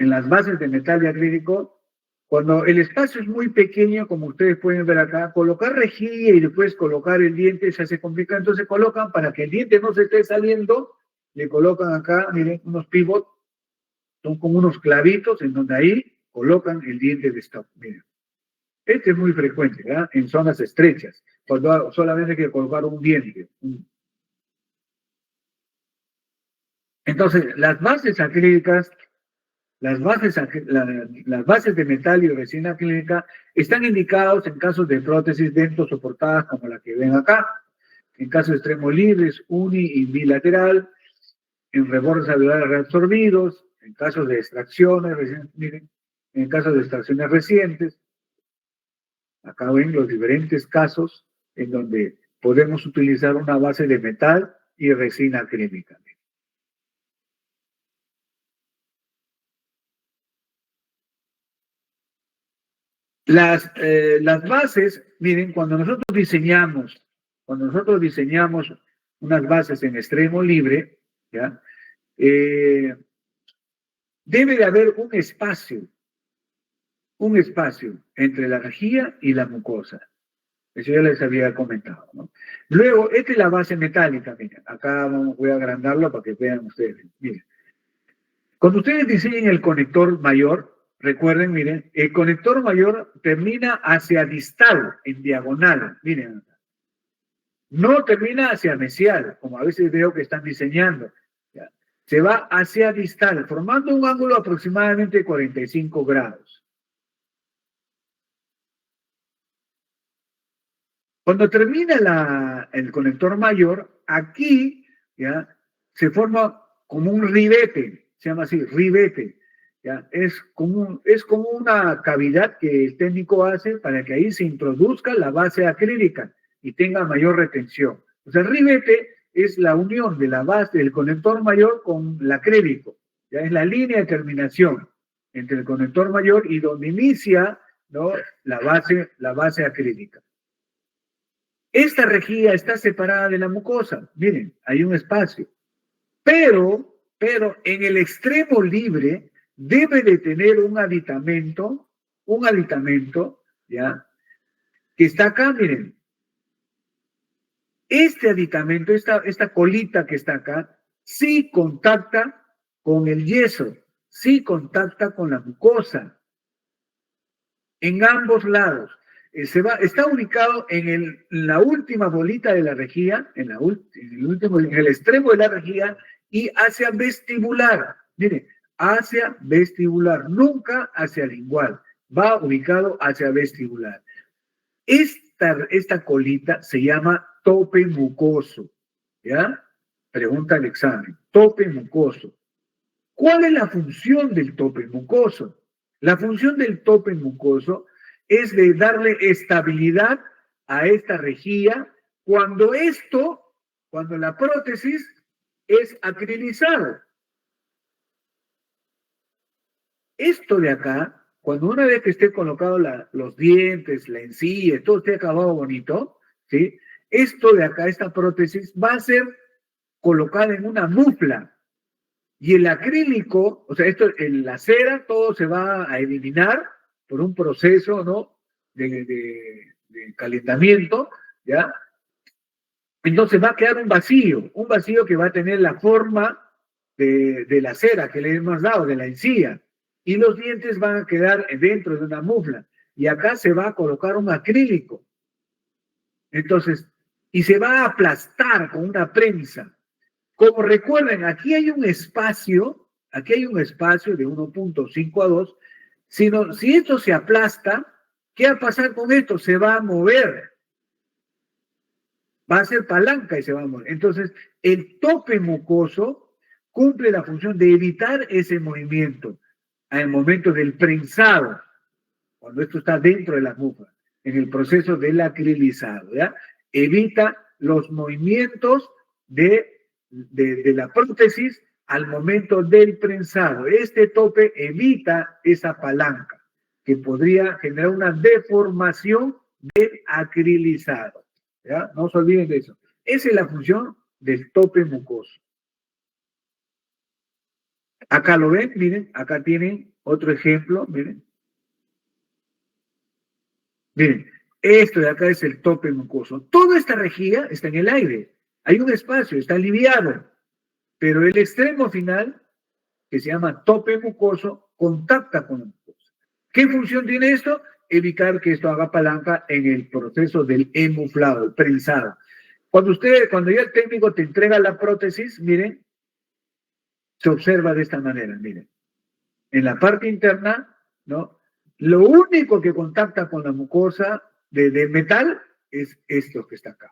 las bases de metal y acrílico, cuando el espacio es muy pequeño, como ustedes pueden ver acá, colocar rejilla y después colocar el diente ya se complica, entonces colocan para que el diente no se esté saliendo, le colocan acá, miren, unos pivots, son como unos clavitos en donde ahí colocan el diente de stock, miren. Este es muy frecuente, ¿verdad? En zonas estrechas, cuando solamente hay que colocar un diente. Entonces, las bases acrílicas, las bases de metal y resina acrílica están indicados en casos de prótesis dentro soportadas como la que ven acá, en casos de extremos libres, uni y bilateral, en rebordes alveolares reabsorbidos, en casos de extracciones, miren, en casos de extracciones recientes. Acá ven los diferentes casos en donde podemos utilizar una base de metal y resina acrílica. Las bases, miren, cuando nosotros diseñamos unas bases en extremo libre, ¿ya? Debe de haber un espacio entre la rejilla y la mucosa. Eso ya les había comentado, ¿no? Luego, esta es la base metálica, miren, acá voy a agrandarlo para que vean ustedes, miren. Cuando ustedes diseñen el conector mayor, recuerden, miren, el conector mayor termina hacia distal, en diagonal, miren. No termina hacia mesial, como a veces veo que están diseñando. ¿Ya? Se va hacia distal, formando un ángulo aproximadamente de 45 grados. Cuando termina el conector mayor, aquí ya se forma como un ribete, se llama así, ribete. ¿Ya? Es como una cavidad que el técnico hace para que ahí se introduzca la base acrílica y tenga mayor retención. O sea, el ribete es la unión de la base del conector mayor con el acrílico. Ya es la línea de terminación entre el conector mayor y donde inicia, ¿no?, la base acrílica. Esta rejilla está separada de la mucosa. Miren, hay un espacio. Pero en el extremo libre debe de tener un aditamento, ¿ya?, que está acá, miren. Este aditamento, esta colita que está acá, sí contacta con el yeso, sí contacta con la mucosa, en ambos lados. Está ubicado en la última bolita de la rejilla, en el extremo de la rejilla y hacia vestibular. Miren, hacia vestibular, nunca hacia lingual. Va ubicado hacia vestibular. Esta colita se llama tope mucoso. ¿Ya? Pregunta el examen. Tope mucoso. ¿Cuál es la función del tope mucoso? La función del tope mucoso es de darle estabilidad a esta rejilla cuando la prótesis es acrilizada. Esto de acá, cuando una vez que esté colocado los dientes, la encía, todo esté acabado bonito, ¿sí? Esto de acá, esta prótesis, va a ser colocada en una mufla. Y el acrílico, o sea, en la cera, todo se va a eliminar por un proceso, ¿no?, de calentamiento, ¿ya? Entonces va a quedar un vacío que va a tener la forma de la cera que le hemos dado, de la encía. Y los dientes van a quedar dentro de una mufla. Y acá se va a colocar un acrílico. Entonces, y se va a aplastar con una prensa. Como recuerden, aquí hay un espacio de 1.5 a 2. Si esto se aplasta, ¿qué va a pasar con esto? Se va a mover. Va a ser palanca y se va a mover. Entonces, el tope mucoso cumple la función de evitar ese movimiento al momento del prensado, cuando esto está dentro de la mufa, en el proceso del acrilizado, ¿ya? Evita los movimientos de la prótesis al momento del prensado. Este tope evita esa palanca que podría generar una deformación del acrilizado, ¿ya? No se olviden de eso. Esa es la función del tope mucoso. Acá lo ven, miren, acá tienen otro ejemplo, miren. Miren, esto de acá es el tope mucoso. Toda esta rejilla está en el aire. Hay un espacio, está aliviado. Pero el extremo final, que se llama tope mucoso, contacta con la mucosa. ¿Qué función tiene esto? Evitar que esto haga palanca en el proceso del emuflado, el prensado. Cuando ya el técnico te entrega la prótesis, miren, se observa de esta manera, miren. En la parte interna, ¿no?, lo único que contacta con la mucosa de metal es esto que está acá.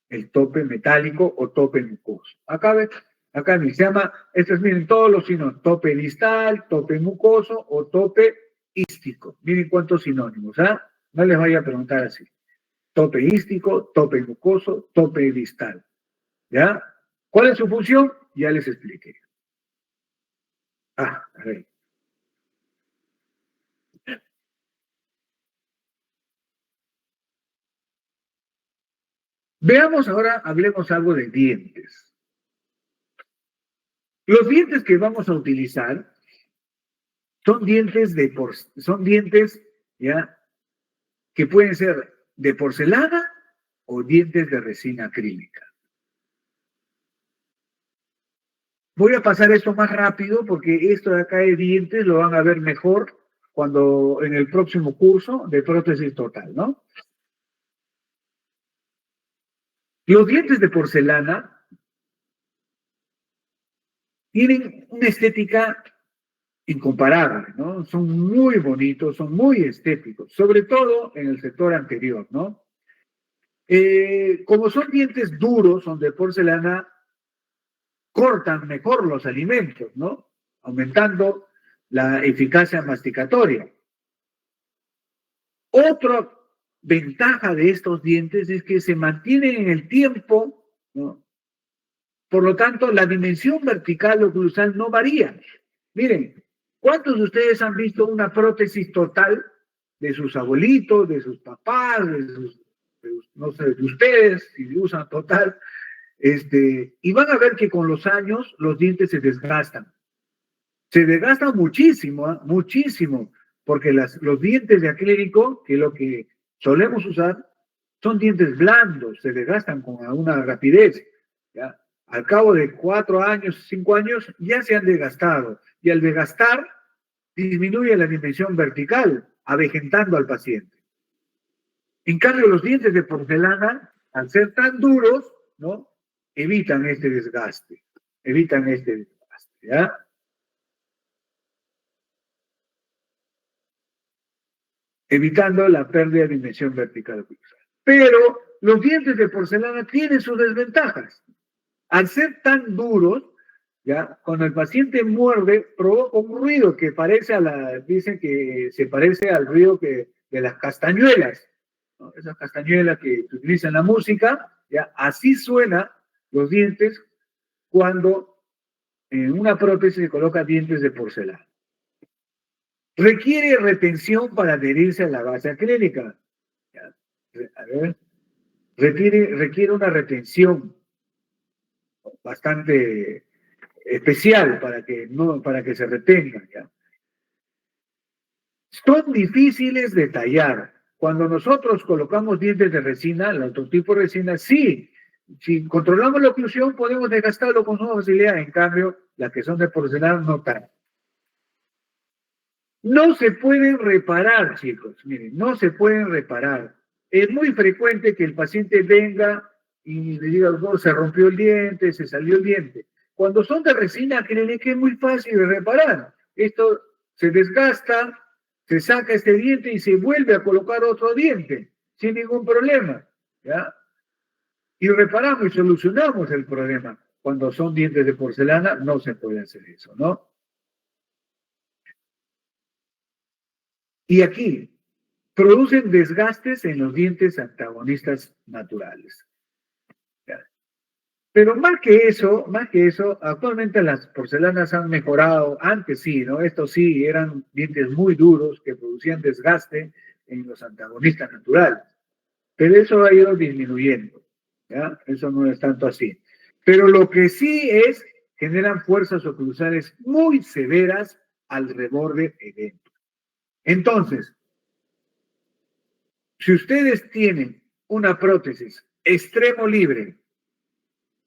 El tope metálico o tope mucoso. Acá se llama, miren, todos los sinónimos, tope distal, tope mucoso o tope ístico. Miren cuántos sinónimos, ¿ah? No les vaya a preguntar así. Tope ístico, tope mucoso, tope distal. ¿Ya? ¿Cuál es su función? Ya les expliqué. A ver. Veamos ahora, hablemos algo de dientes. Los dientes que vamos a utilizar son dientes ¿ya?, que pueden ser de porcelana o dientes de resina acrílica. Voy a pasar esto más rápido porque esto de acá de dientes lo van a ver mejor cuando en el próximo curso de prótesis total, ¿no? Los dientes de porcelana tienen una estética incomparable, ¿no? Son muy bonitos, son muy estéticos, sobre todo en el sector anterior, ¿no? Como son dientes duros, son de porcelana, cortan mejor los alimentos, ¿no? Aumentando la eficacia masticatoria. Otra ventaja de estos dientes es que se mantienen en el tiempo, ¿no? Por lo tanto, la dimensión vertical o cruzal no varía. Miren, ¿cuántos de ustedes han visto una prótesis total de sus abuelitos, de sus papás, no sé, de ustedes, si usan total? Y van a ver que con los años los dientes se desgastan. Se desgastan muchísimo, ¿eh? Muchísimo, porque los dientes de acrílico, que es lo que solemos usar, son dientes blandos, se desgastan con una rapidez, ¿ya? Al cabo de 4 años, 5 años, ya se han desgastado. Y al desgastar, disminuye la dimensión vertical, avejentando al paciente. En cambio, los dientes de porcelana, al ser tan duros, ¿no? Evitan este desgaste. ¿Ya? Evitando la pérdida de dimensión vertical. Pero los dientes de porcelana tienen sus desventajas. Al ser tan duros, ¿ya? Cuando el paciente muerde, provoca un ruido que dicen que se parece al ruido de las castañuelas, ¿no? Esas castañuelas que se utilizan en la música, ¿ya? Así suenan los dientes cuando en una prótesis se coloca dientes de porcelana. Requiere retención para adherirse a la base acrílica. ¿Ya? A ver, requiere una retención bastante especial para que se retenga, ¿ya? Son difíciles de tallar. Cuando nosotros colocamos dientes de resina, el otro tipo de resina, sí, si controlamos la oclusión podemos desgastarlo con una facilidad, en cambio, las que son de porcelana no tanto. No se pueden reparar, chicos, miren, no se pueden reparar. Es muy frecuente que el paciente venga y le diga, oh, se rompió el diente, se salió el diente. Cuando son de resina, créanme que es muy fácil de reparar. Esto se desgasta, se saca este diente y se vuelve a colocar otro diente, sin ningún problema, ¿ya? Y reparamos y solucionamos el problema. Cuando son dientes de porcelana, no se puede hacer eso, ¿no? Y aquí, producen desgastes en los dientes antagonistas naturales. ¿Ya? Pero más que eso, actualmente las porcelanas han mejorado. Antes sí, ¿no? Estos sí eran dientes muy duros que producían desgaste en los antagonistas naturales. Pero eso ha ido disminuyendo, ¿ya? Eso no es tanto así. Pero lo que sí es, generan fuerzas oclusales muy severas al reborde evento. Entonces, si ustedes tienen una prótesis extremo libre,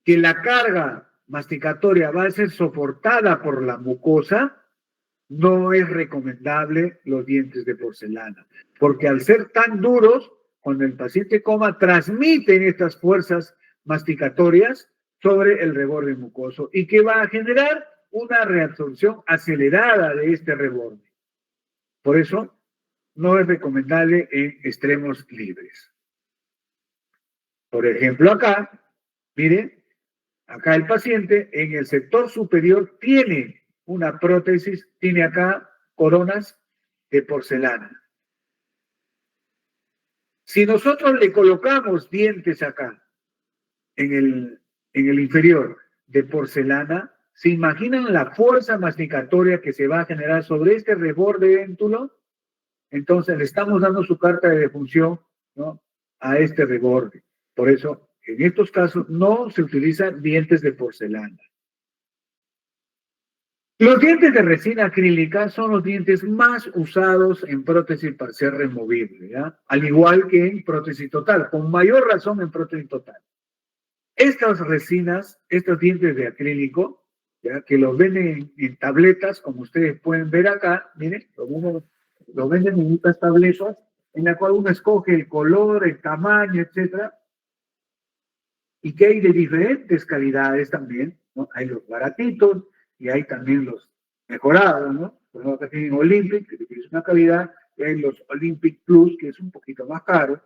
que la carga masticatoria va a ser soportada por la mucosa, no es recomendable los dientes de porcelana, porque al ser tan duros, cuando el paciente coma, transmiten estas fuerzas masticatorias sobre el reborde mucoso y que va a generar una reabsorción acelerada de este reborde. Por eso, no es recomendable en extremos libres. Por ejemplo, acá, miren, acá el paciente en el sector superior tiene una prótesis, tiene acá coronas de porcelana. Si nosotros le colocamos dientes acá, en el inferior, de porcelana, ¿se imaginan la fuerza masticatoria que se va a generar sobre este reborde véntulo? Entonces le estamos dando su carta de defunción, ¿no?, a este reborde. Por eso, en estos casos, no se utilizan dientes de porcelana. Los dientes de resina acrílica son los dientes más usados en prótesis parcial removible, ¿ya? Al igual que en prótesis total, con mayor razón en prótesis total. Estas resinas, estos dientes de acrílico, ¿ya?, que los venden en tabletas, como ustedes pueden ver acá, miren, lo venden en estas tabletas, en la cual uno escoge el color, el tamaño, etcétera, y que hay de diferentes calidades también, ¿no? Hay los baratitos y hay también los mejorados, ¿no? Por ejemplo, acá tienen Olympic, que es una calidad, y hay los Olympic Plus, que es un poquito más caro,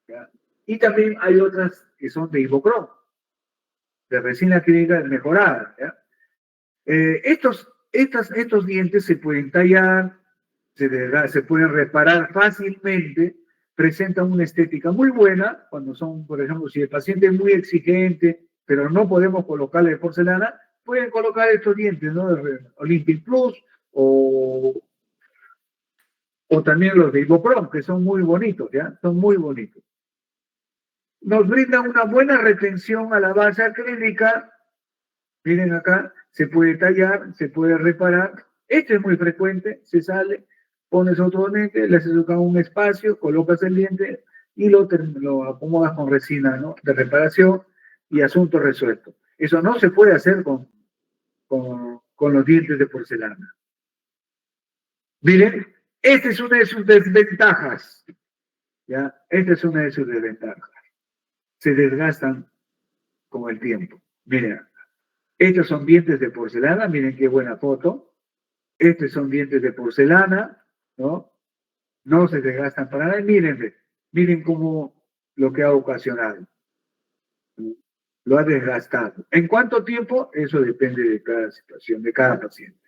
¿ya? Y también hay otras que son de Ivocron, de resina acrílica mejorada. ¿Ya? Estos dientes se pueden tallar, se pueden reparar fácilmente, presentan una estética muy buena cuando son, por ejemplo, si el paciente es muy exigente, pero no podemos colocarle de porcelana, pueden colocar estos dientes, ¿no? Olympic Plus o también los de Ivocron, que son muy bonitos, ¿ya? Son muy bonitos. Nos brinda una buena retención a la base acrílica. Miren acá, se puede tallar, se puede reparar. Esto es muy frecuente, se sale, pones otro diente, le haces un espacio, colocas el diente y lo acomodas con resina, ¿no? De reparación y asunto resuelto. Eso no se puede hacer con los dientes de porcelana. Miren, esta es una de sus desventajas. ¿Ya? Esta es una de sus desventajas. Se desgastan con el tiempo. Miren, estos son dientes de porcelana, miren qué buena foto. Estos son dientes de porcelana, ¿no? No se desgastan para nada. Miren cómo lo que ha ocasionado. Lo ha desgastado. ¿En cuánto tiempo? Eso depende de cada situación, de cada paciente.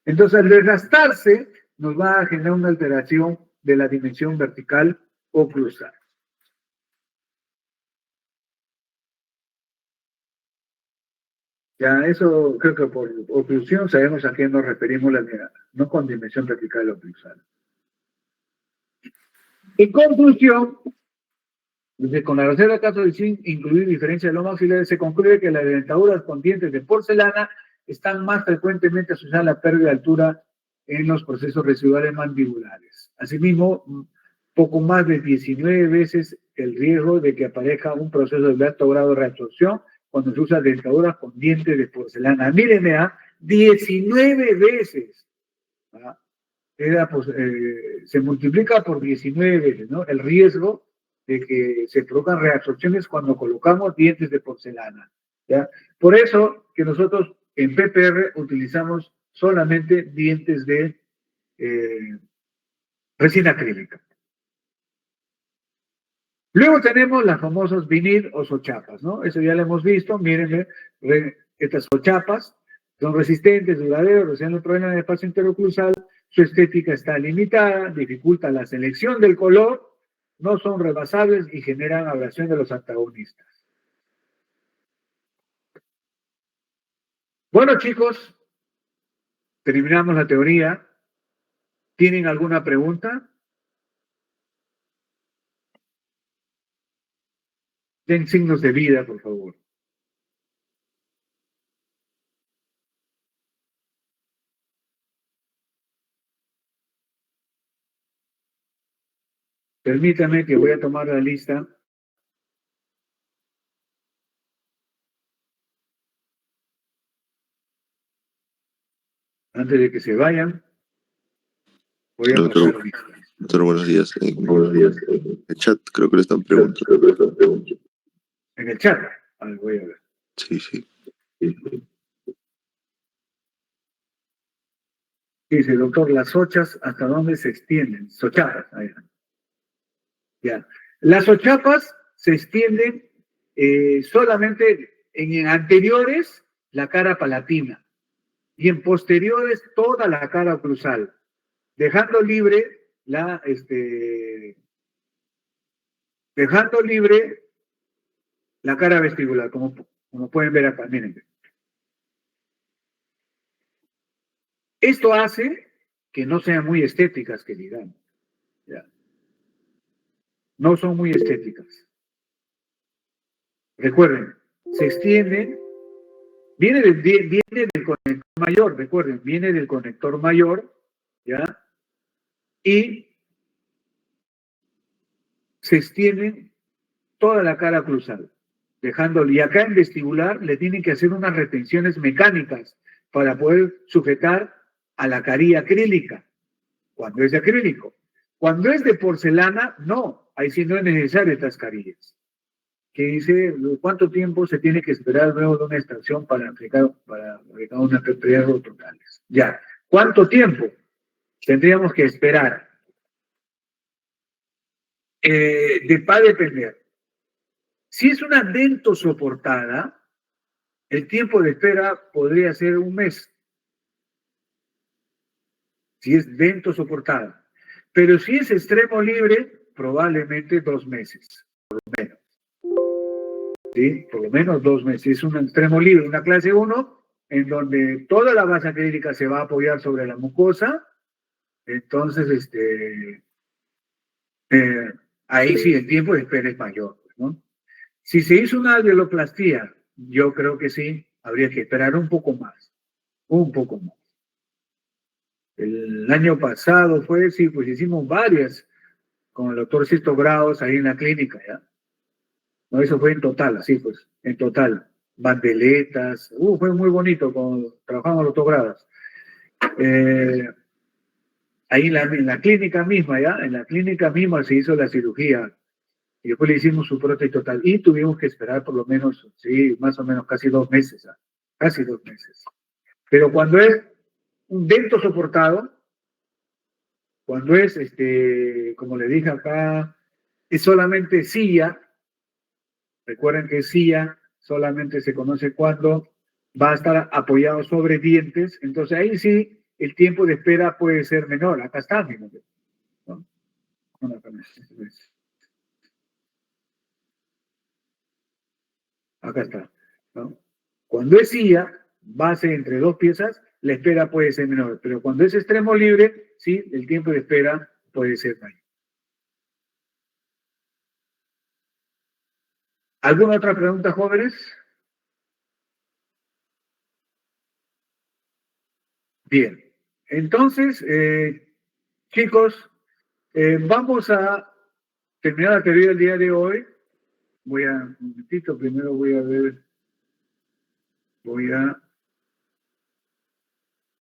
Entonces, al desgastarse, nos va a generar una alteración de la dimensión vertical o cruzal. Ya, eso creo que por oclusión sabemos a qué nos referimos, no con dimensión vertical o cruzal. En conclusión, con la reserva de casos de zinc, incluir diferencia de los maxilares, se concluye que las dentaduras con dientes de porcelana están más frecuentemente asociadas a la pérdida de altura en los procesos residuales mandibulares. Asimismo, poco más de 19 veces el riesgo de que aparezca un proceso de alto grado de reabsorción cuando se usa dentaduras con dientes de porcelana. Mírenme, 19 veces. Se multiplica por 19 veces, ¿no? El riesgo de que se produzcan reabsorciones cuando colocamos dientes de porcelana. ¿Ya? Por eso que nosotros en PPR utilizamos solamente dientes de resina acrílica. Luego tenemos las famosas vinil o sochapas, ¿no? Eso ya lo hemos visto, mírenme, estas sochapas son resistentes, duraderas, resuelven el problema del espacio interoclusal, su estética está limitada, dificulta la selección del color, no son rebasables y generan abrasión de los antagonistas. Bueno, chicos, terminamos la teoría. ¿Tienen alguna pregunta? Den signos de vida, por favor. Permítame que voy a tomar la lista. Antes de que se vayan, voy a pasar la lista. Doctor, buenos días. Buenos días. El chat creo que le están preguntando. En el chat. A ver, voy a ver. Sí. Dice, doctor, las sochas, ¿hasta dónde se extienden? Sochapas. Ahí. Ya. Las sochapas se extienden solamente en anteriores la cara palatina y en posteriores toda la cara oclusal, dejando libre la cara vestibular, como pueden ver acá, miren. Esto hace que no sean muy estéticas, que digamos. ¿Ya? No son muy estéticas. Recuerden, se extienden, viene del conector mayor, recuerden, viene del conector mayor, ¿ya? Y se extienden toda la cara cruzal, dejándolo. Y acá en vestibular le tienen que hacer unas retenciones mecánicas para poder sujetar a la carilla acrílica, cuando es de acrílico. Cuando es de porcelana, no, ahí sí no es necesario estas carillas. Que dice cuánto tiempo se tiene que esperar luego de una extracción para aplicar una PPR totales. Ya, ¿cuánto tiempo tendríamos que esperar? Va a depender. Si es una dentosoportada, el tiempo de espera podría ser 1 mes. Si es dentosoportada. Pero si es extremo libre, probablemente 2 meses, por lo menos. ¿Sí? Por lo menos 2 meses. Si es un extremo libre, una clase 1, en donde toda la masa clínica se va a apoyar sobre la mucosa, entonces, ahí sí el tiempo de espera es mayor, ¿no? Si se hizo una alveoloplastía, yo creo que sí, habría que esperar un poco más, un poco más. El año pasado fue, sí, pues hicimos varias con el doctor Sisto Grados ahí en la clínica, ¿ya? No, eso fue en total, así pues, en total. Bandeletas, fue muy bonito cuando trabajamos los doctor Grados. Ahí en la clínica misma, ¿ya? En la clínica misma se hizo la cirugía y después le hicimos su prótesis total y tuvimos que esperar por lo menos, sí, más o menos casi 2 meses, ¿ah? Casi 2 meses. Pero cuando es un dento soportado, cuando es, como le dije acá, es solamente silla, recuerden que silla solamente se conoce cuando va a estar apoyado sobre dientes, entonces ahí sí el tiempo de espera puede ser menor. Acá está, fíjate, ¿no? Acá está, ¿no? Cuando es silla, base entre 2 piezas, la espera puede ser menor, pero cuando es extremo libre, sí, el tiempo de espera puede ser mayor. ¿Alguna otra pregunta, jóvenes? Bien. Entonces, chicos, vamos a terminar la teoría del día de hoy. Un momentito, primero voy a ver, voy a